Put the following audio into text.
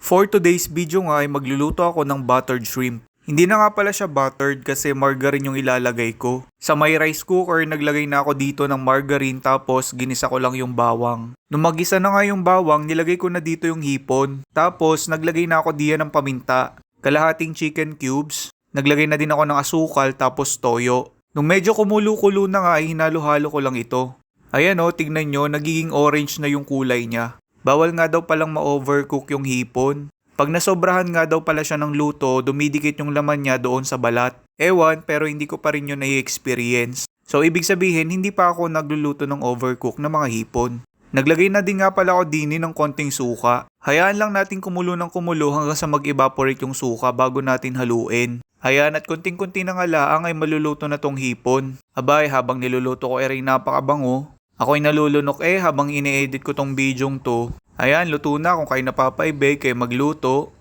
For today's video nga ay magluluto ako ng buttered shrimp. Hindi na nga pala siya buttered kasi margarine yung ilalagay ko. Sa may rice cooker, naglagay na ako dito ng margarine tapos ginisa ko lang yung bawang. Nung magisa na nga yung bawang, nilagay ko na dito yung hipon. Tapos naglagay na ako diyan ng paminta, kalahating chicken cubes. Naglagay na din ako ng asukal tapos toyo. Nung medyo kumulo-kulo na nga ay hinalo-halo ko lang ito. Ayan o, tignan nyo, nagiging orange na yung kulay niya. Bawal nga daw palang ma-overcook yung hipon. Pag nasobrahan nga daw pala siya ng luto, dumidikit yung laman niya doon sa balat. Ewan, pero hindi ko pa rin yun na-experience. So ibig sabihin, hindi pa ako nagluluto ng overcook na mga hipon. Naglagay na din nga pala ako dini ng konting suka. Hayaan lang natin kumulo ng kumulo hanggang sa mag-evaporate yung suka bago natin haluin. Hayaan at kunting-kunti na nga laang ay maluluto na tong hipon. Abay, habang niluluto ko ay napakabango. Ako'y nalulunok habang ine-edit ko tong bidyong to. Ayan, luto na. Kung kayo napapaibig, kayo magluto.